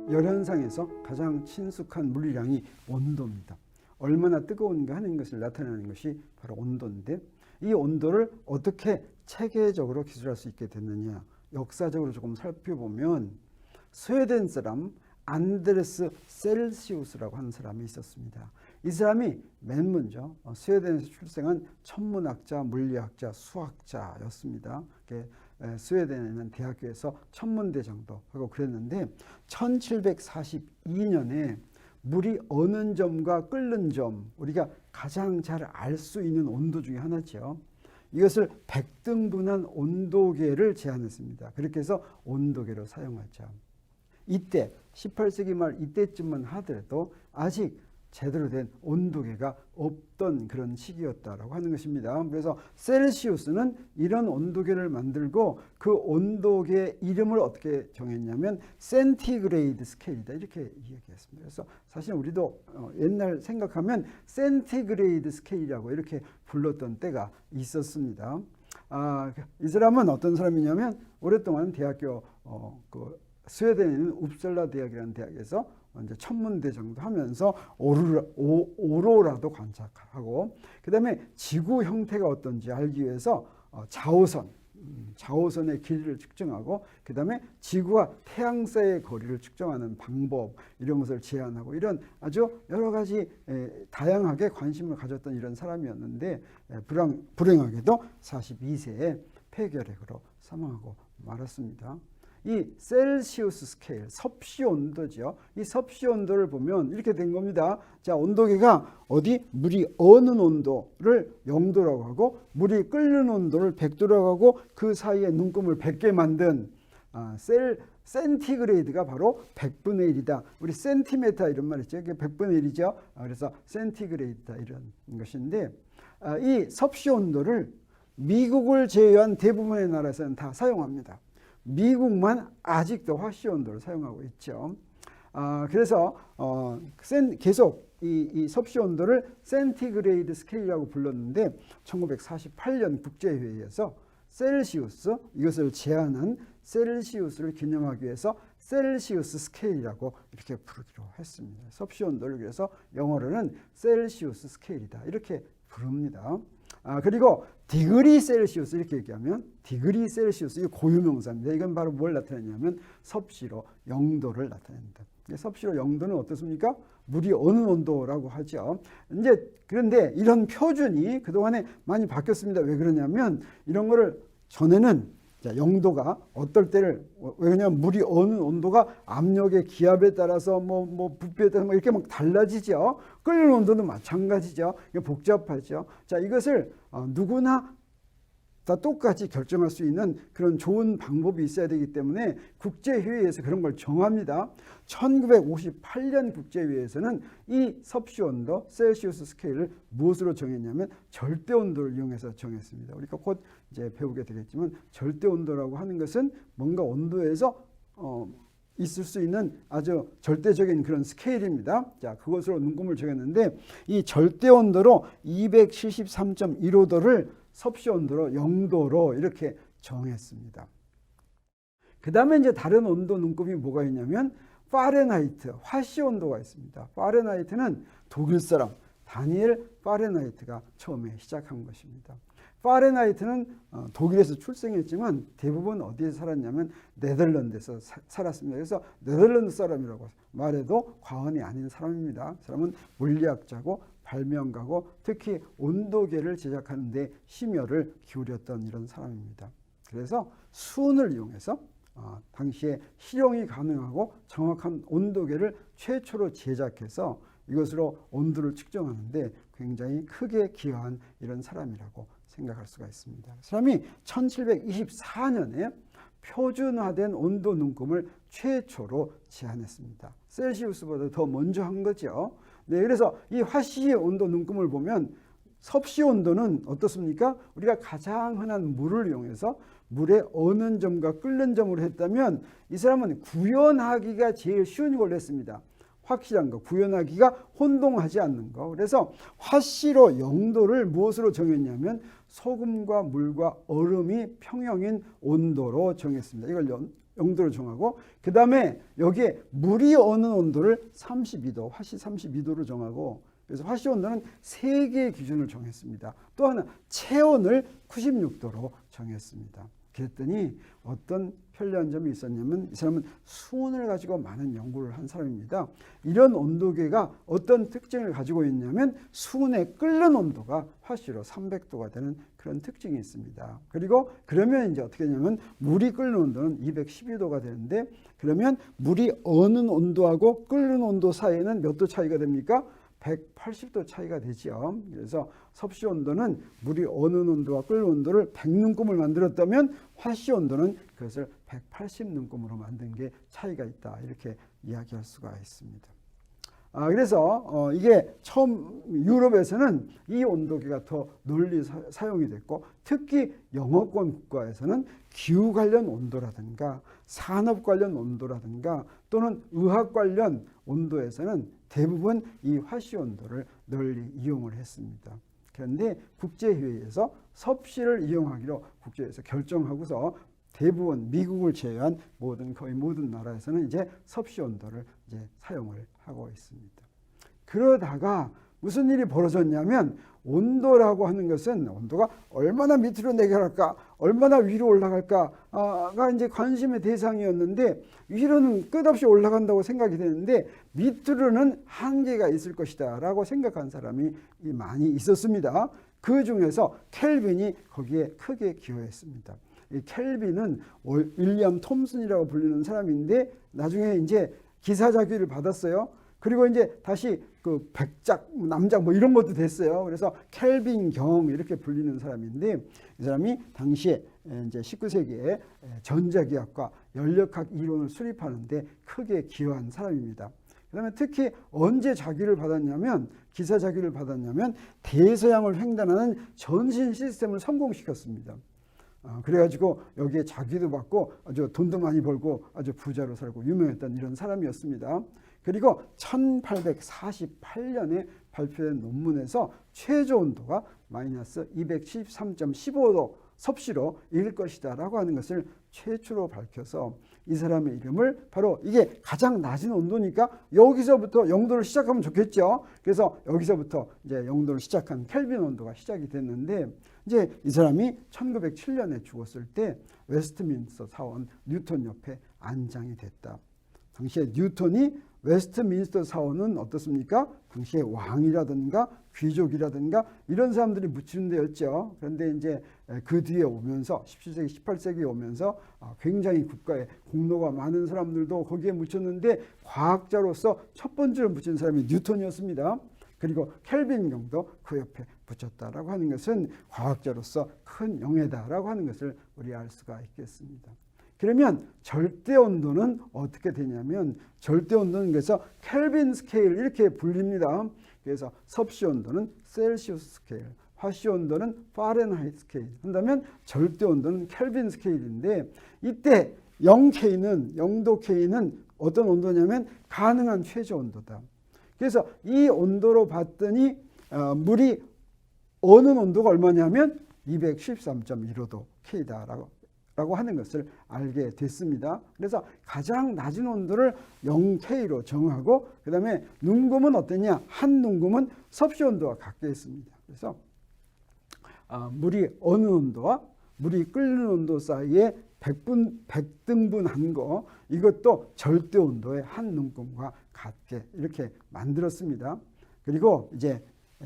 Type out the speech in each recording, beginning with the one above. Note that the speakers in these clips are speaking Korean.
열현상에서 가장 친숙한 물리량이 온도입니다. 얼마나 뜨거운가 하는 것을 나타내는 것이 바로 온도인데, 이 온도를 어떻게 체계적으로 기술할 수 있게 됐느냐, 역사적으로 조금 살펴보면 스웨덴 사람 안데레스 셀시우스라고 하는 사람이 있었습니다. 이 사람이 맨 먼저 스웨덴에서 출생한 천문학자, 물리학자, 수학자였습니다. 스웨덴에 있는 대학교에서 천문대장도 하고 그랬는데 1742년에 물이 어는 점과 끓는 점, 우리가 가장 잘 알 수 있는 온도 중에 하나죠. 이것을 백등분한 온도계를 제안했습니다. 그렇게 해서 온도계로 사용하죠. 이때 18세기 말 이때쯤만 하더라도 아직 제대로 된 온도계가 없던 그런 시기였다라고 하는 것입니다. 그래서 셀시우스는 이런 온도계를 만들고 그 온도계 이름을 어떻게 정했냐면 센티그레이드 스케일이다, 이렇게 이야기했습니다. 그래서 사실 우리도 옛날 생각하면 센티그레이드 스케일이라고 이렇게 불렀던 때가 있었습니다. 이 사람은 어떤 사람이냐면 오랫동안 대학교 스웨덴에 있는 웁살라 대학이라는 대학에서 이제 천문대장도 하면서 오로라도 관찰하고, 그 다음에 지구 형태가 어떤지 알기 위해서 자오선의 길이를 측정하고, 그 다음에 지구와 태양사의 거리를 측정하는 방법, 이런 것을 제안하고, 이런 아주 여러 가지 다양하게 관심을 가졌던 이런 사람이었는데, 불행하게도 42세에 폐결핵으로 사망하고 말았습니다. 이 셀시우스 스케일, 섭씨 온도죠. 이 섭씨 온도를 보면 이렇게 된 겁니다. 자, 온도계가 어디 물이 어는 온도를 0도라고 하고 물이 끓는 온도를 100도라고 하고 그 사이에 눈금을 100개 만든 센티그레이드가 바로 100분의 1이다. 우리 센티메타 이런 말 있죠. 이게 100분의 1이죠. 그래서 센티그레이드다, 이런 것인데, 이 섭씨 온도를 미국을 제외한 대부분의 나라에서는 다 사용합니다. 미국만 아직도 화씨 온도를 사용하고 있죠. 그래서 계속 이 섭씨 온도를 센티그레이드 스케일이라고 불렀는데 1948년 국제회의에서 셀시우스, 이것을 제안한 셀시우스를 기념하기 위해서 셀시우스 스케일이라고 이렇게 부르기로 했습니다. 섭씨 온도를 그래서 영어로는 셀시우스 스케일이다, 이렇게 부릅니다. 그리고 디그리 셀시우스 이렇게 얘기하면 디그리 셀시우스, 이 고유명사입니다. 이건 바로 뭘 나타내냐면 섭씨로 0도를 나타낸다. 섭씨로 0도는 어떻습니까? 물이 어느 온도라고 하죠. 이제 그런데 이런 표준이 그동안에 많이 바뀌었습니다. 왜 그러냐면 이런 거를 전에는 0도가 어떨 때를, 왜냐하면 물이 어느 온도가 압력의 기압에 따라서 부피에 따라서 이렇게 막 달라지죠. 끓는 온도도 마찬가지죠. 이게 복잡하죠. 자, 이것을 누구나 다 똑같이 결정할 수 있는 그런 좋은 방법이 있어야 되기 때문에 국제회의에서 그런 걸 정합니다. 1958년 국제회의에서는 이 섭씨 온도, 셀시우스 스케일을 무엇으로 정했냐면 절대 온도를 이용해서 정했습니다. 우리가 곧 이제 배우게 되겠지만 절대 온도라고 하는 것은 뭔가 온도에서 있을 수 있는 아주 절대적인 그런 스케일입니다. 자, 그것으로 눈금을 정했는데 이 절대 온도로 273.15도를 섭씨 온도로 0도로 이렇게 정했습니다. 그 다음에 이제 다른 온도 눈금이 뭐가 있냐면 파렌하이트, 화씨 온도가 있습니다. 파렌하이트는 독일 사람 다니엘 파렌하이트가 처음에 시작한 것입니다. 파렌하이트는 독일에서 출생했지만 대부분 어디에 살았냐면 네덜란드에서 살았습니다. 그래서 네덜란드 사람이라고 말해도 과언이 아닌 사람입니다. 사람은 물리학자고 발명가고 특히 온도계를 제작하는 데 심혈을 기울였던 이런 사람입니다. 그래서 수은을 이용해서 당시에 실용이 가능하고 정확한 온도계를 최초로 제작해서 이것으로 온도를 측정하는데 굉장히 크게 기여한 이런 사람이라고 생각할 수가 있습니다. 사람이 1724년에 표준화된 온도 눈금을 최초로 제안했습니다. 셀시우스보다 더 먼저 한 거죠. 네, 그래서 이 화씨 온도 눈금을 보면 섭씨 온도는 어떻습니까? 우리가 가장 흔한 물을 이용해서 물의 어는 점과 끓는 점으로 했다면 이 사람은 구현하기가 제일 쉬운 걸로 했습니다. 확실한 거, 구현하기가 혼동하지 않는 거. 그래서 화씨로 0도를 무엇으로 정했냐면 소금과 물과 얼음이 평형인 온도로 정했습니다. 이걸 영도를 정하고 그 다음에 여기에 물이 어느 온도를 32도, 화씨 32도로 정하고 그래서 화씨 온도는 3개의 기준을 정했습니다. 또 하나 체온을 96도로 정했습니다. 그랬더니 어떤 편리한 점이 있었냐면 이 사람은 수온을 가지고 많은 연구를 한 사람입니다. 이런 온도계가 어떤 특징을 가지고 있냐면 수온의 끓는 온도가 화씨로 300도가 되는 그런 특징이 있습니다. 그리고 그러면 이제 어떻게 되냐면 물이 끓는 온도는 212도가 되는데 그러면 물이 어는 온도하고 끓는 온도 사이에는 몇 도 차이가 됩니까? 180도 차이가 되죠. 그래서 섭씨 온도는 물이 어는 온도와 끓는 온도를 100눈금을 만들었다면 화씨 온도는 그것을 180눈금으로 만든 게 차이가 있다. 이렇게 이야기할 수가 있습니다. 그래서 이게 처음 유럽에서는 이 온도계가 더 널리 사용이 됐고 특히 영어권 국가에서는 기후 관련 온도라든가 산업 관련 온도라든가 또는 의학 관련 온도에서는 대부분 이 화씨 온도를 널리 이용을 했습니다. 그런데 국제회의에서 섭씨를 이용하기로 국제회의에서 결정하고서 대부분 미국을 제외한 거의 모든 나라에서는 이제 섭씨 온도를 이제 사용을 하고 있습니다. 그러다가 무슨 일이 벌어졌냐면 온도라고 하는 것은 온도가 얼마나 밑으로 내려갈까, 얼마나 위로 올라갈까가 이제 관심의 대상이었는데 위로는 끝없이 올라간다고 생각이 되는데 밑으로는 한계가 있을 것이다라고 생각한 사람이 많이 있었습니다. 그 중에서 켈빈이 거기에 크게 기여했습니다. 이 켈빈은 윌리엄 톰슨이라고 불리는 사람인데 나중에 이제 기사자귀를 받았어요. 그리고 이제 다시 그 백작, 남작 뭐 이런 것도 됐어요. 그래서 켈빈 경 이렇게 불리는 사람인데 이 사람이 당시에 이제 19세기에 전자기학과 연력학 이론을 수립하는데 크게 기여한 사람입니다. 그다음에 특히 언제 자귀를 받았냐면 기사자귀를 받았냐면 대서양을 횡단하는 전신 시스템을 성공시켰습니다. 그래가지고 여기에 자귀도 받고 아주 돈도 많이 벌고 아주 부자로 살고 유명했던 이런 사람이었습니다. 그리고 1848년에 발표된 논문에서 최저 온도가 마이너스 273.15도 섭씨로 일 것이다 라고 하는 것을 최초로 밝혀서 이 사람의 이름을 바로 이게 가장 낮은 온도니까 여기서부터 영도를 시작하면 좋겠죠. 그래서 여기서부터 이제 영도를 시작한 켈빈 온도가 시작이 됐는데 이제 이 사람이 1907년에 죽었을 때 웨스트민스터 사원 뉴턴 옆에 안장이 됐다. 당시에 뉴턴이 웨스트민스터 사원은 어떻습니까? 당시에 왕이라든가 귀족이라든가 이런 사람들이 묻히는 데였죠. 그런데 이제 그 뒤에 오면서 17세기, 18세기에 오면서 굉장히 국가에 공로가 많은 사람들도 거기에 묻혔는데 과학자로서 첫 번째로 묻힌 사람이 뉴턴이었습니다. 그리고 켈빈 경도 그 옆에 붙였다라고 하는 것은 과학자로서 큰 영예다라고 하는 것을 우리 알 수가 있겠습니다. 그러면 절대 온도는 어떻게 되냐면 절대 온도는 그래서 켈빈 스케일 이렇게 불립니다. 그래서 섭씨 온도는 셀시우스 스케일, 화씨 온도는 파렌하이트 스케일 한다면 절대 온도는 켈빈 스케일인데 이때 0K는 0도 K는 어떤 온도냐면 가능한 최저 온도다. 그래서 이 온도로 봤더니 물이 어는 온도가 얼마냐면 213.15도 K다라고 하는 것을 알게 됐습니다. 그래서 가장 낮은 온도를 0K로 정하고 그 다음에 눈금은 어떠냐? 한 눈금은 섭씨 온도와 같게 했습니다. 그래서 물이 어느 온도와 물이 끓는 온도 사이에 100등분한 거 이것도 절대 온도의 한 눈금과 같게 이렇게 만들었습니다. 그리고 이제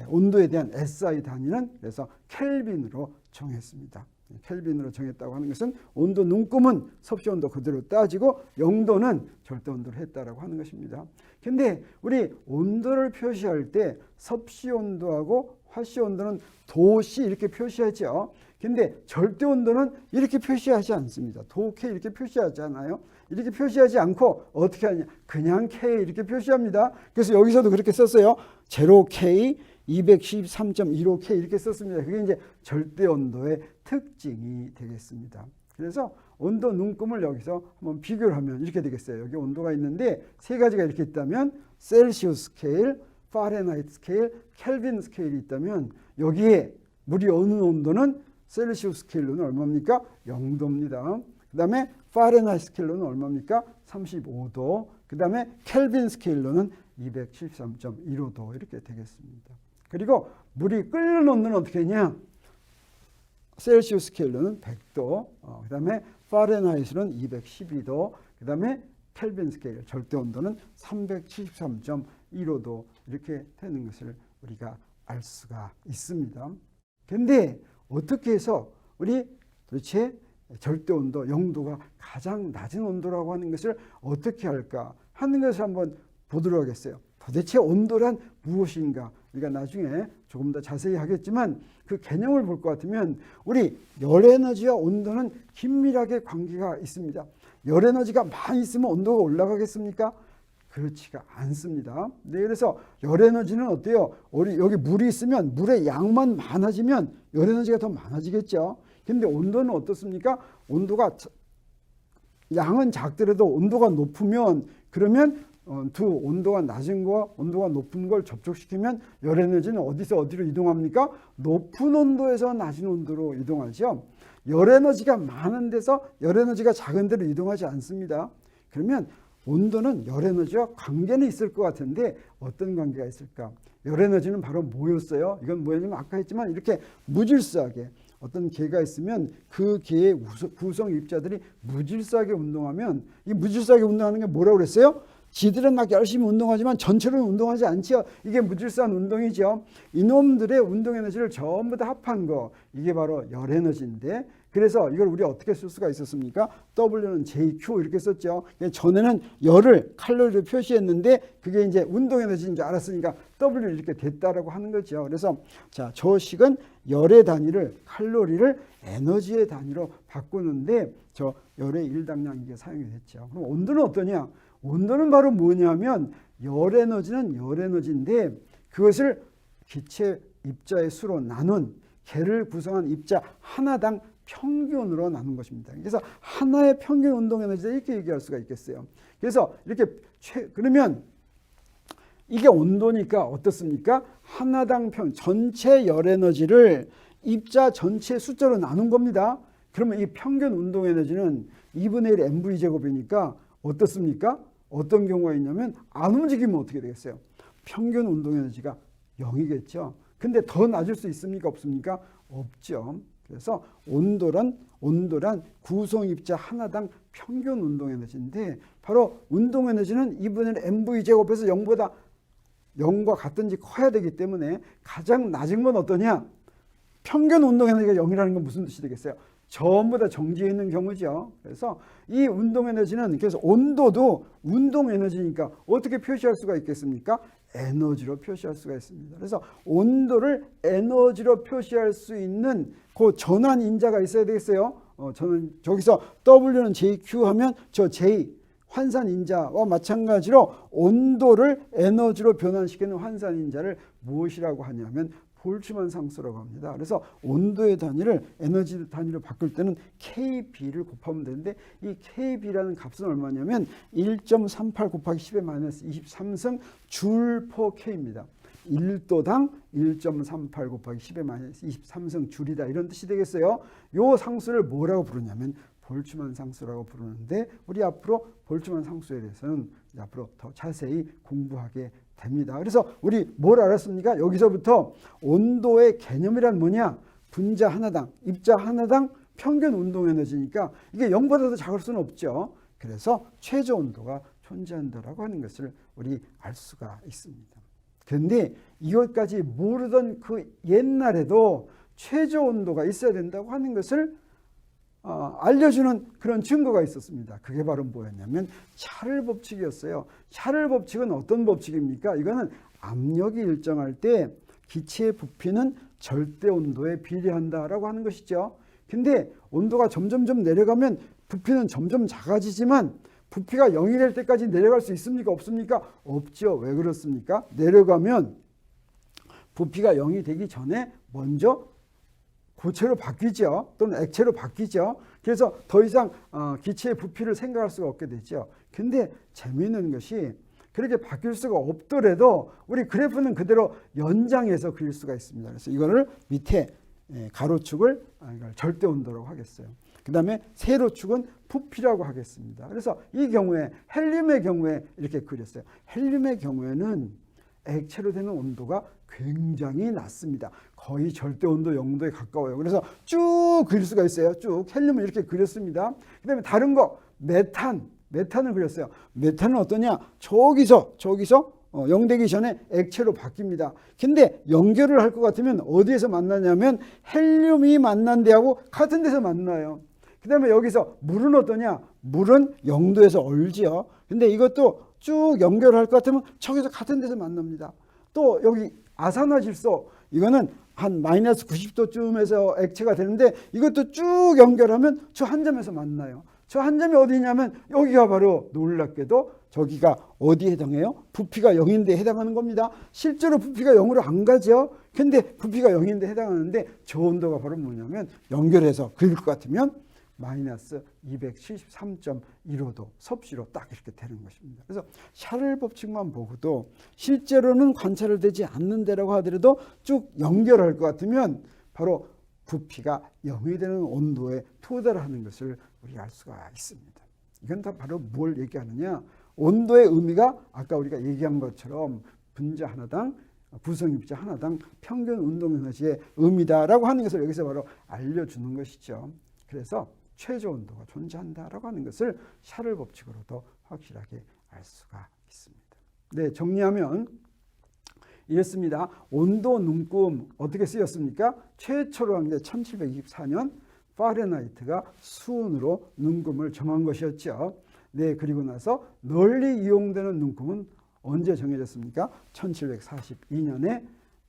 온도에 대한 SI 단위는 그래서 켈빈으로 정했습니다. 켈빈으로 정했다고 하는 것은 온도 눈금은 섭씨 온도 그대로 따지고 0도는 절대 온도를 했다라고 하는 것입니다. 근데 우리 온도를 표시할 때 섭씨 온도하고 화씨 온도는 도씨 이렇게 표시하죠. 근데 절대 온도는 이렇게 표시하지 않습니다. 도 K 이렇게 표시하지 않아요. 이렇게 표시하지 않고 어떻게 하냐? 그냥 K 이렇게 표시합니다. 그래서 여기서도 그렇게 썼어요. 0K 213.15K 이렇게 썼습니다. 그게 이제 절대 온도의 특징이 되겠습니다. 그래서 온도 눈금을 여기서 한번 비교를 하면 이렇게 되겠어요. 여기 온도가 있는데 세 가지가 이렇게 있다면 셀시우스 스케일, 파렌하이트 스케일, 켈빈 스케일이 있다면 여기에 물이 어느 온도는 셀시우스 스케일로는 얼마입니까? 0도입니다. 그 그 다음에 파렌하이트 스케일로는 얼마입니까? 35도. 그 다음에 켈빈 스케일로는 273.15도 이렇게 되겠습니다. 그리고 물이 끓는 온도는 어떻게 했냐? 셀시우스 스케일로는 100도, 그 다음에 파렌하이트는 212도, 그 다음에 켈빈 스케일 절대 온도는 373.15도 이렇게 되는 것을 우리가 알 수가 있습니다. 근데 어떻게 해서 우리 도대체 절대 온도 0도가 가장 낮은 온도라고 하는 것을 어떻게 할까 하는 것을 한번 보도록 하겠어요. 도대체 온도란 무엇인가? 우리가 나중에 조금 더 자세히 하겠지만 그 개념을 볼 것 같으면 우리 열에너지와 온도는 긴밀하게 관계가 있습니다. 열에너지가 많이 있으면 온도가 올라가겠습니까? 그렇지가 않습니다. 네, 그래서 열에너지는 어때요? 우리 여기 물이 있으면 물의 양만 많아지면 열에너지가 더 많아지겠죠. 근데 온도는 어떻습니까? 온도가 양은 작더라도 온도가 높으면 그러면 두 온도가 낮은 거와 온도가 높은 걸 접촉시키면 열에너지는 어디서 어디로 이동합니까? 높은 온도에서 낮은 온도로 이동하죠. 열에너지가 많은 데서 열에너지가 작은 데로 이동하지 않습니다. 그러면 온도는 열에너지와 관계는 있을 것 같은데 어떤 관계가 있을까? 열에너지는 바로 뭐였어요? 이건 뭐냐면 아까 했지만 이렇게 무질서하게 어떤 개가 있으면 그 개의 구성 입자들이 무질서하게 운동하면 이 무질서하게 운동하는 게 뭐라고 그랬어요? 지들은 막 열심히 운동하지만 전체로는 운동하지 않죠. 이게 무질서한 운동이죠. 이놈들의 운동 에너지를 전부 다 합한 거 이게 바로 열 에너지인데 그래서 이걸 우리 어떻게 쓸 수가 있었습니까? W는 JQ 이렇게 썼죠. 전에는 열을 칼로리로 표시했는데 그게 이제 운동 에너지인 줄 알았으니까 W 이렇게 됐다라고 하는 거죠. 그래서 자, 저 식은 열의 단위를 칼로리를 에너지의 단위로 바꾸는데 저 열의 일당량 이게 사용이 됐죠. 그럼 온도는 어떠냐? 온도는 바로 뭐냐면 열에너지는 열에너지인데 그것을 기체 입자의 수로 나눈 개를 구성한 입자 하나당 평균으로 나눈 것입니다. 그래서 하나의 평균 운동 에너지다 이렇게 얘기할 수가 있겠어요. 그래서 이렇게 그러면 이게 온도니까 어떻습니까? 하나당 전체 열 에너지를 입자 전체 숫자로 나눈 겁니다. 그러면 이 평균 운동 에너지는 2분의 1 mv 제곱이니까 어떻습니까? 어떤 경우가 있냐면 안 움직이면 어떻게 되겠어요? 평균 운동 에너지가 0이겠죠. 근데 더 낮을 수 있습니까? 없습니까? 없죠. 그래서 온도란 구성 입자 하나당 평균 운동 에너지인데 바로 운동 에너지는 2분의 1 mv 제곱해서 0보다 0과 같든지 커야 되기 때문에 가장 낮은 건 어떠냐? 평균 운동 에너지가 0이라는 건 무슨 뜻이 되겠어요? 전부 다 정지해 있는 경우죠. 그래서 이 운동 에너지는 그래서 온도도 운동 에너지니까 어떻게 표시할 수가 있겠습니까? 에너지로 표시할 수가 있습니다. 그래서 온도를 에너지로 표시할 수 있는 그 전환 인자가 있어야 되겠어요. 저는 저기서 W는 JQ 하면 저 J 환산 인자와 마찬가지로 온도를 에너지로 변환시키는 환산 인자를 무엇이라고 하냐면 볼츠만 상수라고 합니다. 그래서 온도의 단위를 에너지 단위로 바꿀 때는 KB를 곱하면 되는데 이 KB라는 값은 얼마냐면 1.38 곱하기 10의 마이너스 23승 줄 퍼 K입니다. 1도당 1.38 곱하기 10의 마이너스 23승 줄이다 이런 뜻이 되겠어요. 이 상수를 뭐라고 부르냐면 볼츠만 상수라고 부르는데 우리 앞으로 볼츠만 상수에 대해서는 앞으로 더 자세히 공부하게 됩니다. 그래서 우리 뭘 알았습니까? 여기서부터 온도의 개념이란 뭐냐? 분자 하나당, 입자 하나당 평균 운동 에너지니까 이게 0보다 더 작을 수는 없죠. 그래서 최저 온도가 존재한다라고 하는 것을 우리 알 수가 있습니다. 그런데 이것까지 모르던 그 옛날에도 최저 온도가 있어야 된다고 하는 것을 알려주는 그런 증거가 있었습니다. 그게 바로 뭐였냐면 샤를 법칙이었어요. 샤를 법칙은 어떤 법칙입니까? 이거는 압력이 일정할 때 기체의 부피는 절대 온도에 비례한다라고 하는 것이죠. 근데 온도가 점점점 내려가면 부피는 점점 작아지지만 부피가 0이 될 때까지 내려갈 수 있습니까? 없습니까? 없죠. 왜 그렇습니까? 내려가면 부피가 0이 되기 전에 먼저 고체로 바뀌죠. 또는 액체로 바뀌죠. 그래서 더 이상 기체의 부피를 생각할 수가 없게 되죠. 근데 재미있는 것이 그렇게 바뀔 수가 없더라도 우리 그래프는 그대로 연장해서 그릴 수가 있습니다. 그래서 이거를 밑에 가로축을 절대 온도라고 하겠어요. 그 다음에 세로축은 부피라고 하겠습니다. 그래서 이 경우에 헬륨의 경우에 이렇게 그렸어요. 헬륨의 경우에는 액체로 되는 온도가 굉장히 낮습니다. 거의 절대 온도 0도에 가까워요. 그래서 쭉 그릴 수가 있어요. 쭉 헬륨을 이렇게 그렸습니다. 그 다음에 다른 거 메탄을 그렸어요. 메탄은 어떠냐? 저기서 0 되기 전에 액체로 바뀝니다. 근데 연결을 할 것 같으면 어디에서 만나냐면 헬륨이 만난 데하고 같은 데서 만나요. 그 다음에 여기서 물은 어떠냐? 물은 0도에서 얼지요. 근데 이것도 쭉 연결할 것 같으면 저기서 같은 데서 만납니다. 또 여기 아산화질소, 이거는 한 마이너스 90도쯤에서 액체가 되는데 이것도 쭉 연결하면 저 한 점에서 만나요. 저 한 점이 어디냐면 여기가 바로 놀랍게도 저기가 어디에 해당해요? 부피가 0인데 해당하는 겁니다. 실제로 부피가 0으로 안 가죠. 근데 부피가 0인데 해당하는데 저 온도가 바로 뭐냐면 연결해서 그릴 것 같으면 마이너스 273.15도 섭씨로 딱 이렇게 되는 것입니다. 그래서 샤를 법칙만 보고도 실제로는 관찰되지 않는 데라고 하더라도 쭉 연결할 것 같으면 바로 부피가 0이 되는 온도에 도달하는 것을 우리가 알 수가 있습니다. 이건 다 바로 뭘 얘기하느냐? 온도의 의미가 아까 우리가 얘기한 것처럼 분자 하나당 구성입자 하나당 평균 운동 에너지의 의미다라고 하는 것을 여기서 바로 알려주는 것이죠. 그래서 최저 온도가 존재한다라고 하는 것을 샤를 법칙으로도 확실하게 알 수가 있습니다. 네, 정리하면 이랬습니다. 온도 눈금 어떻게 쓰였습니까? 최초로 한 게 1724년 파렌하이트가 수온으로 눈금을 정한 것이었죠. 네, 그리고 나서 널리 이용되는 눈금은 언제 정해졌습니까? 1742년에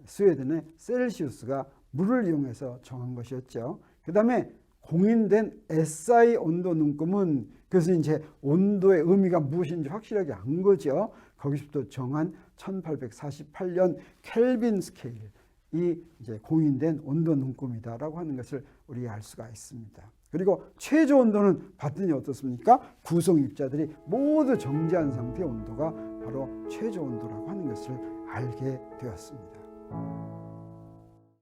스웨덴의 셀시우스가 물을 이용해서 정한 것이었죠. 그 다음에 공인된 SI 온도 눈금은 그것은 이제 온도의 의미가 무엇인지 확실하게 안 거죠. 거기서부터 정한 1848년 켈빈 스케일이 이제 공인된 온도 눈금이다라고 하는 것을 우리가 알 수가 있습니다. 그리고 최저 온도는 봤더니 어떻습니까? 구성 입자들이 모두 정지한 상태의 온도가 바로 최저 온도라고 하는 것을 알게 되었습니다.